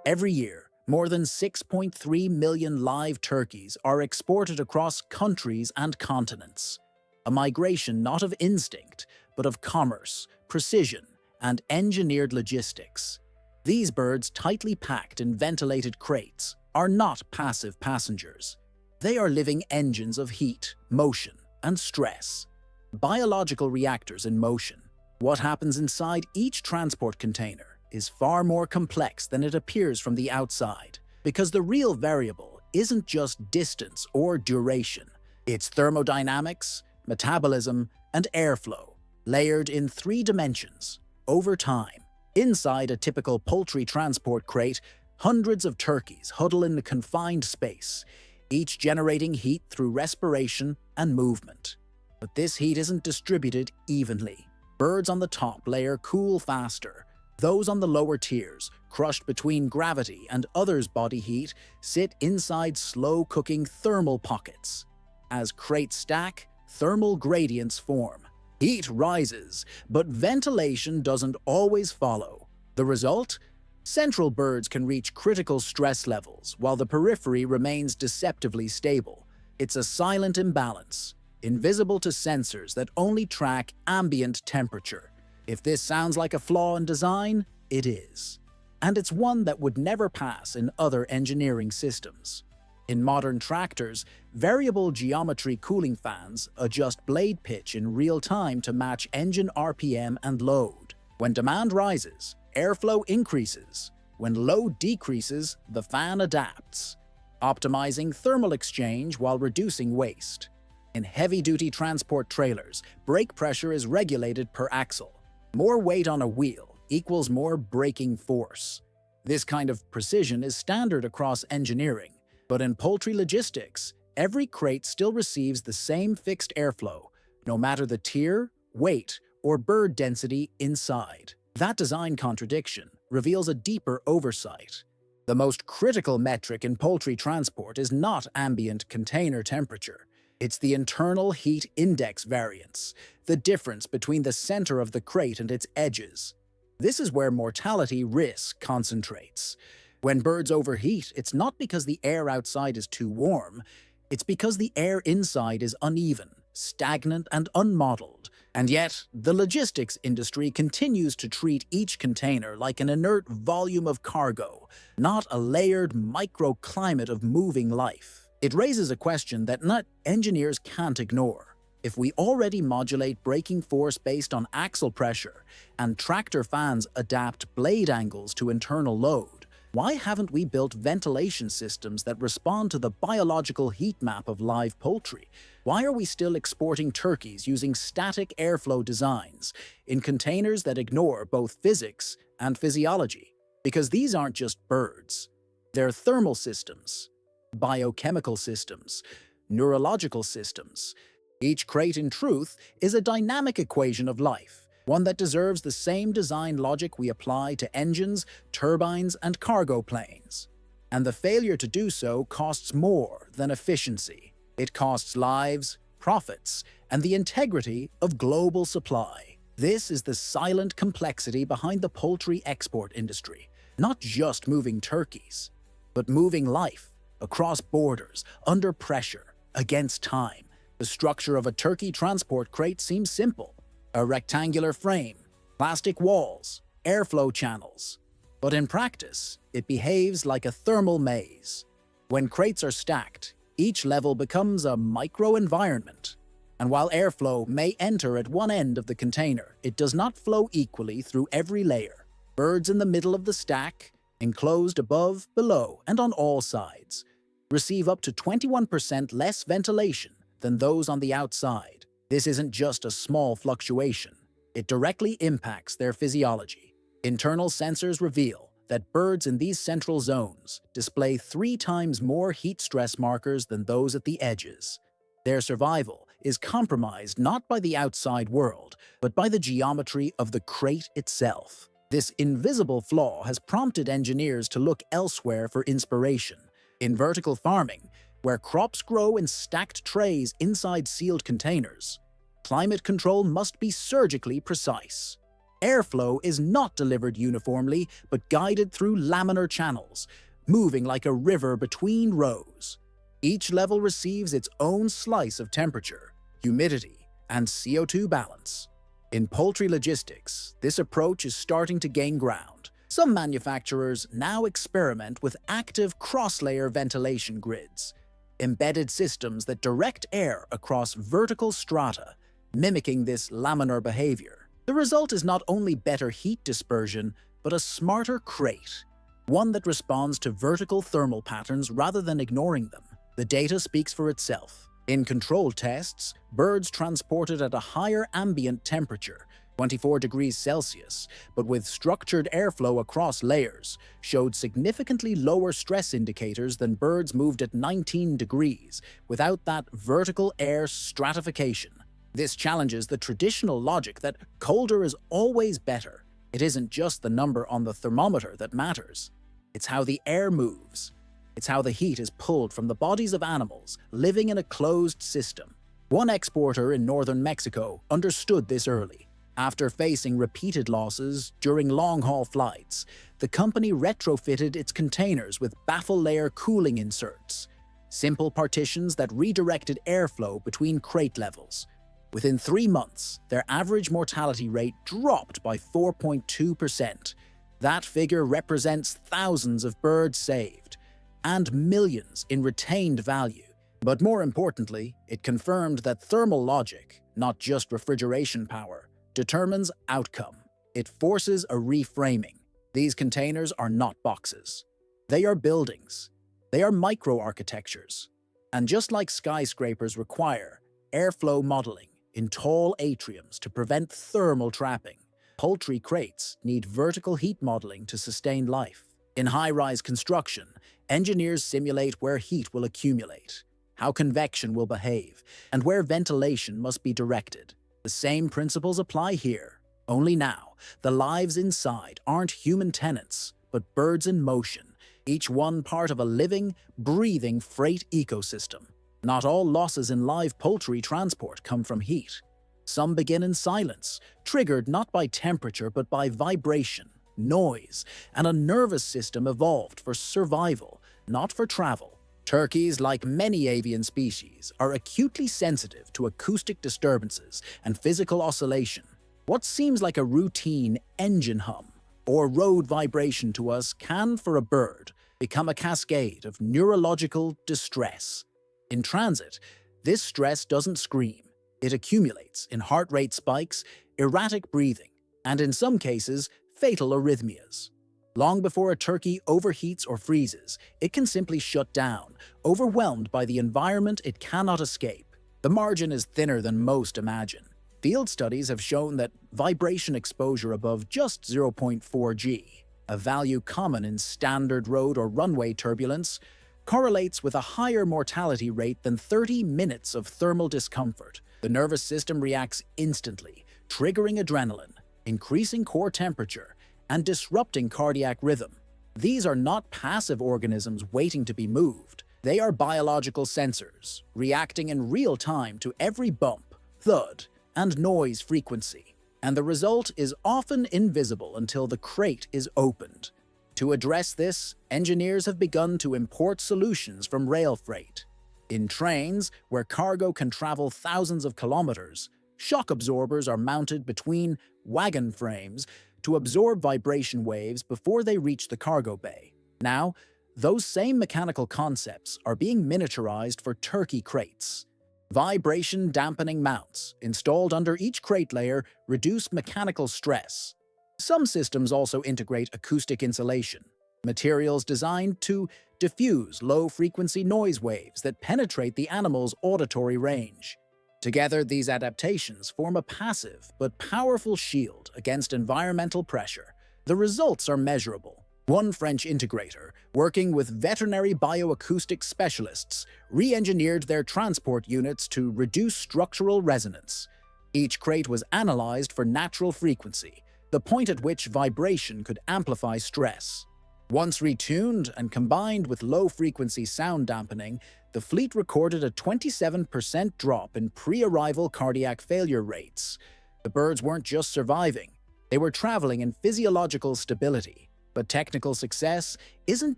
Every year, more than 6.3 million live turkeys are exported across countries and continents. A migration not of instinct, but of commerce, precision, and engineered logistics. These birds, tightly packed in ventilated crates, are not passive passengers. They are living engines of heat, motion, and stress. Biological reactors in motion. What happens inside each transport container is far more complex than it appears from the outside, because the real variable isn't just distance or duration. It's thermodynamics, metabolism, and airflow, layered in 3 dimensions, over time. Inside a typical poultry transport crate, hundreds of turkeys huddle in a confined space, each generating heat through respiration and movement. But this heat isn't distributed evenly. Birds on the top layer cool faster. Those on the lower tiers, crushed between gravity and others' body heat, sit inside slow-cooking thermal pockets. As crates stack, thermal gradients form. Heat rises, but ventilation doesn't always follow. The result? Central birds can reach critical stress levels, while the periphery remains deceptively stable. It's a silent imbalance, invisible to sensors that only track ambient temperature. If this sounds like a flaw in design, it is. And it's one that would never pass in other engineering systems. In modern tractors, variable geometry cooling fans adjust blade pitch in real time to match engine RPM and load. When demand rises, airflow increases. When load decreases, the fan adapts, optimizing thermal exchange while reducing waste. In heavy-duty transport trailers, brake pressure is regulated per axle. More weight on a wheel equals more braking force. This kind of precision is standard across engineering, but in poultry logistics, every crate still receives the same fixed airflow, no matter the tier, weight, or bird density inside. That design contradiction reveals a deeper oversight. The most critical metric in poultry transport is not ambient container temperature. It's the internal heat index variance, the difference between the center of the crate and its edges. This is where mortality risk concentrates. When birds overheat, it's not because the air outside is too warm, it's because the air inside is uneven, stagnant, and unmodeled. And yet, the logistics industry continues to treat each container like an inert volume of cargo, not a layered microclimate of moving life. It raises a question that engineers can't ignore. If we already modulate braking force based on axle pressure, and tractor fans adapt blade angles to internal load, why haven't we built ventilation systems that respond to the biological heat map of live poultry? Why are we still exporting turkeys using static airflow designs in containers that ignore both physics and physiology? Because these aren't just birds. They're thermal systems, biochemical systems, neurological systems. Each crate, in truth, is a dynamic equation of life, one that deserves the same design logic we apply to engines, turbines, and cargo planes. And the failure to do so costs more than efficiency. It costs lives, profits, and the integrity of global supply. This is the silent complexity behind the poultry export industry. Not just moving turkeys, but moving life across borders, under pressure, against time. The structure of a turkey transport crate seems simple. A rectangular frame, plastic walls, airflow channels. But in practice, it behaves like a thermal maze. When crates are stacked, each level becomes a microenvironment. And while airflow may enter at one end of the container, it does not flow equally through every layer. Birds in the middle of the stack, enclosed above, below, and on all sides, receive up to 21% less ventilation than those on the outside. This isn't just a small fluctuation. It directly impacts their physiology. Internal sensors reveal that birds in these central zones display 3 times more heat stress markers than those at the edges. Their survival is compromised not by the outside world, but by the geometry of the crate itself. This invisible flaw has prompted engineers to look elsewhere for inspiration. In vertical farming, where crops grow in stacked trays inside sealed containers, climate control must be surgically precise. Airflow is not delivered uniformly, but guided through laminar channels, moving like a river between rows. Each level receives its own slice of temperature, humidity, and CO2 balance. In poultry logistics, this approach is starting to gain ground. Some manufacturers now experiment with active cross-layer ventilation grids, embedded systems that direct air across vertical strata, mimicking this laminar behavior. The result is not only better heat dispersion, but a smarter crate, one that responds to vertical thermal patterns rather than ignoring them. The data speaks for itself. In controlled tests, birds transported at a higher ambient temperature, 24 degrees Celsius, but with structured airflow across layers, showed significantly lower stress indicators than birds moved at 19 degrees, without that vertical air stratification. This challenges the traditional logic that colder is always better. It isn't just the number on the thermometer that matters. It's how the air moves. It's how the heat is pulled from the bodies of animals living in a closed system. One exporter in northern Mexico understood this early. After facing repeated losses during long-haul flights, the company retrofitted its containers with baffle-layer cooling inserts, simple partitions that redirected airflow between crate levels. Within 3 months, their average mortality rate dropped by 4.2%. That figure represents thousands of birds saved and millions in retained value. But more importantly, it confirmed that thermal logic, not just refrigeration power, determines outcome. It forces a reframing. These containers are not boxes. They are buildings. They are microarchitectures. And just like skyscrapers require airflow modeling in tall atriums to prevent thermal trapping, poultry crates need vertical heat modeling to sustain life. In high-rise construction, engineers simulate where heat will accumulate, how convection will behave, and where ventilation must be directed. The same principles apply here. Only now, the lives inside aren't human tenants, but birds in motion, each one part of a living, breathing freight ecosystem. Not all losses in live poultry transport come from heat. Some begin in silence, triggered not by temperature but by vibration, noise, and a nervous system evolved for survival, not for travel. Turkeys, like many avian species, are acutely sensitive to acoustic disturbances and physical oscillation. What seems like a routine engine hum or road vibration to us can, for a bird, become a cascade of neurological distress. In transit, this stress doesn't scream. It accumulates in heart rate spikes, erratic breathing, and in some cases, fatal arrhythmias. Long before a turkey overheats or freezes, it can simply shut down, overwhelmed by the environment it cannot escape. The margin is thinner than most imagine. Field studies have shown that vibration exposure above just 0.4 G, a value common in standard road or runway turbulence, correlates with a higher mortality rate than 30 minutes of thermal discomfort. The nervous system reacts instantly, triggering adrenaline, increasing core temperature, and disrupting cardiac rhythm. These are not passive organisms waiting to be moved. They are biological sensors, reacting in real time to every bump, thud, and noise frequency. And the result is often invisible until the crate is opened. To address this, engineers have begun to import solutions from rail freight. In trains, where cargo can travel thousands of kilometers, shock absorbers are mounted between wagon frames to absorb vibration waves before they reach the cargo bay. Now, those same mechanical concepts are being miniaturized for turkey crates. Vibration dampening mounts, installed under each crate layer, reduce mechanical stress. Some systems also integrate acoustic insulation, materials designed to diffuse low-frequency noise waves that penetrate the animal's auditory range. Together, these adaptations form a passive but powerful shield against environmental pressure. The results are measurable. One French integrator, working with veterinary bioacoustic specialists, re-engineered their transport units to reduce structural resonance. Each crate was analyzed for natural frequency, the point at which vibration could amplify stress. Once retuned and combined with low-frequency sound dampening, the fleet recorded a 27% drop in pre-arrival cardiac failure rates. The birds weren't just surviving, They were traveling in physiological stability, but technical success isn't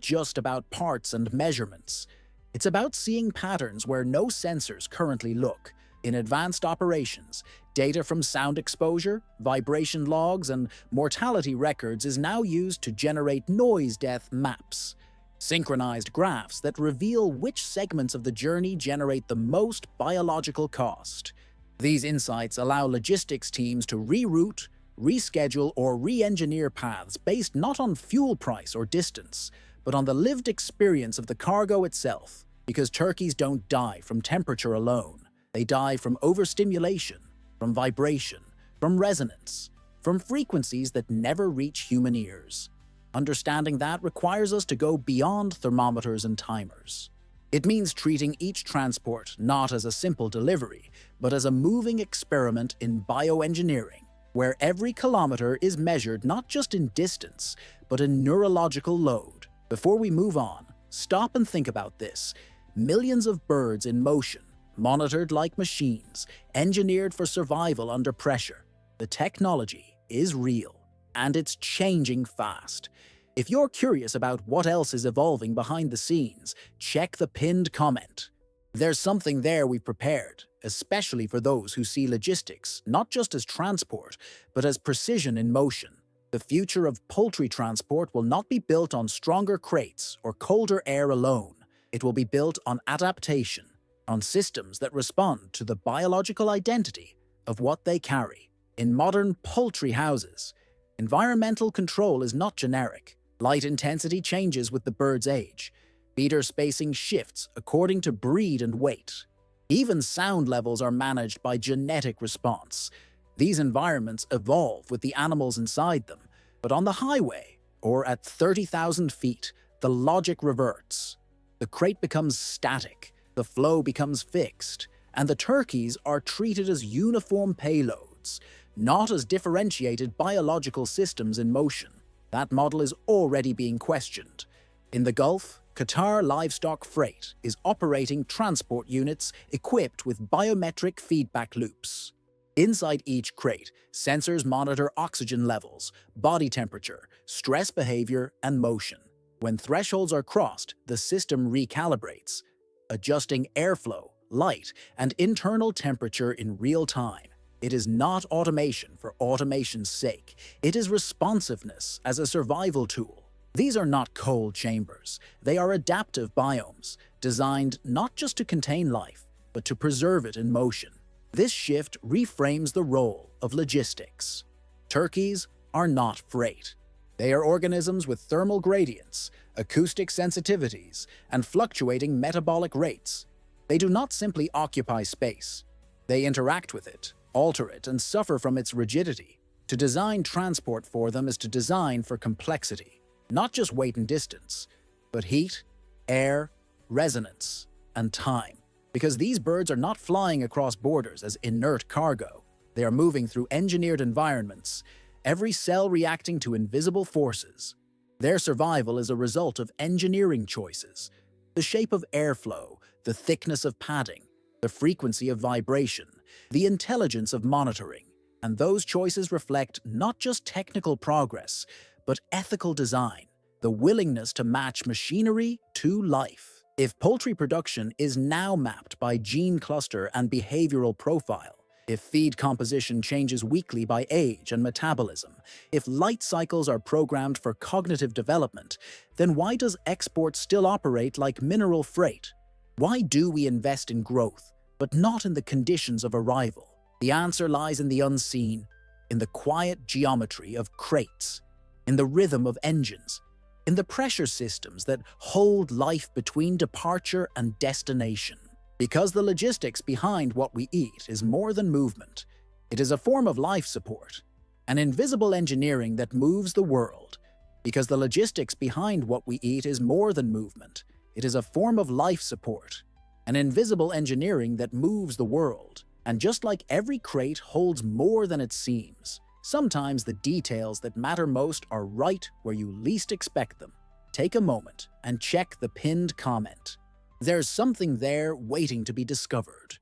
just about parts and measurements. It's about seeing patterns where no sensors currently look. In advanced operations, data from sound exposure, vibration logs, and mortality records is now used to generate noise death maps, synchronized graphs that reveal which segments of the journey generate the most biological cost. These insights allow logistics teams to reroute, reschedule, or re-engineer paths based not on fuel price or distance, but on the lived experience of the cargo itself, because turkeys don't die from temperature alone. They die from overstimulation, from vibration, from resonance, from frequencies that never reach human ears. Understanding that requires us to go beyond thermometers and timers. It means treating each transport not as a simple delivery, but as a moving experiment in bioengineering, where every kilometer is measured not just in distance, but in neurological load. Before we move on, stop and think about this. Millions of birds in motion, monitored like machines, engineered for survival under pressure. The technology is real, and it's changing fast. If you're curious about what else is evolving behind the scenes, check the pinned comment. There's something there we've prepared, especially for those who see logistics not just as transport, but as precision in motion. The future of poultry transport will not be built on stronger crates or colder air alone. It will be built on adaptation, on systems that respond to the biological identity of what they carry. In modern poultry houses, environmental control is not generic. Light intensity changes with the bird's age. Feeder spacing shifts according to breed and weight. Even sound levels are managed by genetic response. These environments evolve with the animals inside them, but on the highway, or at 30,000 feet, the logic reverts. The crate becomes static, the flow becomes fixed, and the turkeys are treated as uniform payloads, not as differentiated biological systems in motion. That model is already being questioned. In the Gulf, Qatar Livestock Freight is operating transport units equipped with biometric feedback loops. Inside each crate, sensors monitor oxygen levels, body temperature, stress behavior, and motion. When thresholds are crossed, the system recalibrates, adjusting airflow, light, and internal temperature in real time. It is not automation for automation's sake. It is responsiveness as a survival tool. These are not cold chambers. They are adaptive biomes, designed not just to contain life, but to preserve it in motion. This shift reframes the role of logistics. Turkeys are not freight. They are organisms with thermal gradients, acoustic sensitivities, and fluctuating metabolic rates. They do not simply occupy space. They interact with it, alter it, and suffer from its rigidity. To design transport for them is to design for complexity, not just weight and distance, but heat, air, resonance, and time. Because these birds are not flying across borders as inert cargo. They are moving through engineered environments, every cell reacting to invisible forces. Their survival is a result of engineering choices. The shape of airflow, the thickness of padding, the frequency of vibration, the intelligence of monitoring. And those choices reflect not just technical progress, but ethical design, the willingness to match machinery to life. If poultry production is now mapped by gene cluster and behavioral profile, if feed composition changes weekly by age and metabolism, if light cycles are programmed for cognitive development, then why does export still operate like mineral freight? Why do we invest in growth, but not in the conditions of arrival? The answer lies in the unseen, in the quiet geometry of crates, in the rhythm of engines, in the pressure systems that hold life between departure and destination. Because the logistics behind what we eat is more than movement. It is a form of life support, an invisible engineering that moves the world. Because the logistics behind what we eat is more than movement. It is a form of life support, an invisible engineering that moves the world. And just like every crate holds more than it seems, sometimes the details that matter most are right where you least expect them. Take a moment and check the pinned comment. There's something there waiting to be discovered.